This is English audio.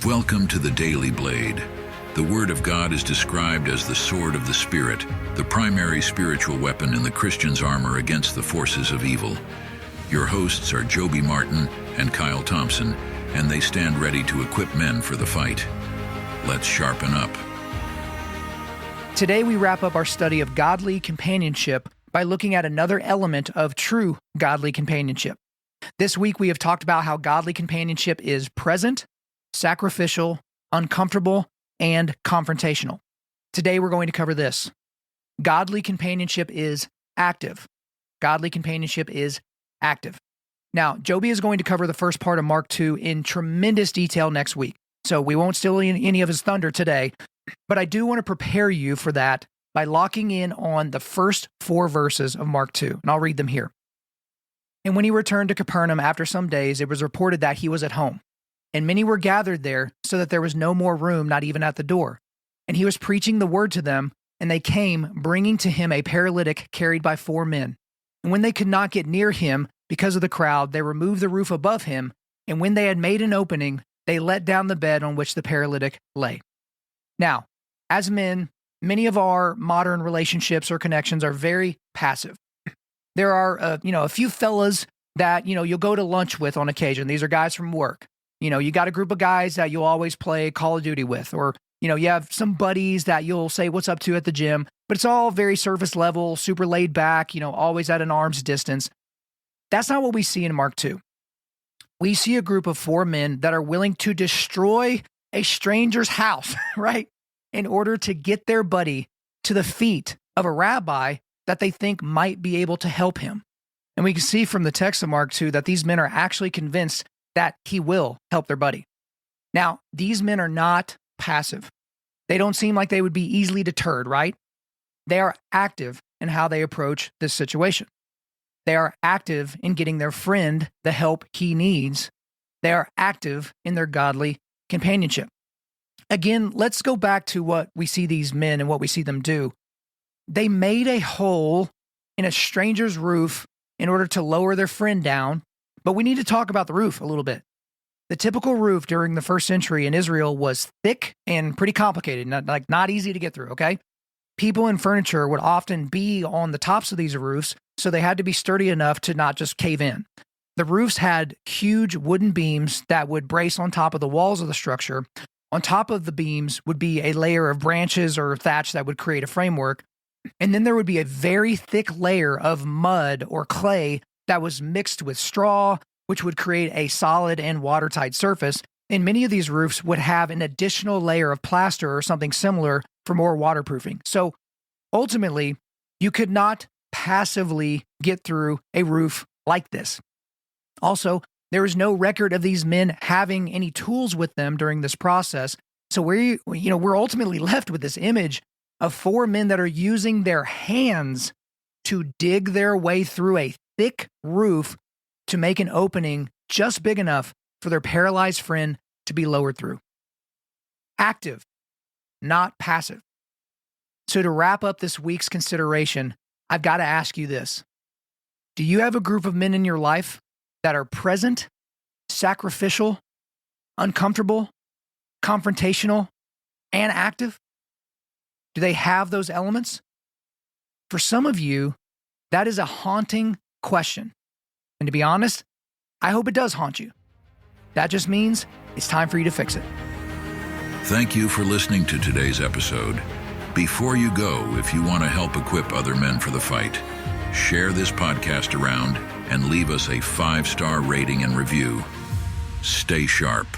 Welcome to the Daily Blade. The Word of God is described as the sword of the Spirit, the primary spiritual weapon in the Christian's armor against the forces of evil. Your hosts are Joby Martin and Kyle Thompson, and they stand ready to equip men for the fight. Let's sharpen up. Today we wrap up our study of godly companionship by looking at another element of true godly companionship. This week we have talked about how godly companionship is present, sacrificial, uncomfortable, and confrontational. Today we're going to cover this. Godly companionship is active. Godly companionship is active. Now, Joby is going to cover the first part of Mark 2 in tremendous detail next week, so we won't steal any of his thunder today, but I do want to prepare you for that by locking in on the first 4 verses of Mark 2, and I'll read them here. And when he returned to Capernaum after some days, it was reported that he was at home. And many were gathered there, so that there was no more room, not even at the door. And he was preaching the word to them, and they came, bringing to him a paralytic carried by 4 men. And when they could not get near him because of the crowd, they removed the roof above him, and when they had made an opening, they let down the bed on which the paralytic lay. Now, as men, many of our modern relationships or connections are very passive. There are, a few fellas that, you'll go to lunch with on occasion. These are guys from work. You got a group of guys that you'll always play Call of Duty with, or, you have some buddies that you'll say what's up to at the gym, but it's all very surface level, super laid back, always at an arm's distance. That's not what we see in Mark 2. We see a group of 4 men that are willing to destroy a stranger's house, right? In order to get their buddy to the feet of a rabbi that they think might be able to help him. And we can see from the text of Mark 2 that these men are actually convinced that he will help their buddy. Now, these men are not passive. They don't seem like they would be easily deterred, right? They are active in how they approach this situation. They are active in getting their friend the help he needs. They are active in their godly companionship. Again, let's go back to what we see these men and what we see them do. They made a hole in a stranger's roof in order to lower their friend down. But we need to talk about the roof a little bit. The typical roof during the first century in Israel was thick and pretty complicated, not easy to get through, okay? People and furniture would often be on the tops of these roofs, so they had to be sturdy enough to not just cave in. The roofs had huge wooden beams that would brace on top of the walls of the structure. On top of the beams would be a layer of branches or thatch that would create a framework. And then there would be a very thick layer of mud or clay that was mixed with straw, which would create a solid and watertight surface. And many of these roofs would have an additional layer of plaster or something similar for more waterproofing. So ultimately, you could not passively get through a roof like this. Also, there is no record of these men having any tools with them during this process. So we're ultimately left with this image of 4 men that are using their hands to dig their way through a thick roof to make an opening just big enough for their paralyzed friend to be lowered through. Active, not passive. So to wrap up this week's consideration, I've got to ask you this. Do you have a group of men in your life that are present, sacrificial, uncomfortable, confrontational, and active? Do they have those elements? For some of you, that is a haunting question. And to be honest, I hope it does haunt you. That just means it's time for you to fix it. Thank you for listening to today's episode. Before you go, if you want to help equip other men for the fight, share this podcast around and leave us a 5-star rating and review. Stay sharp.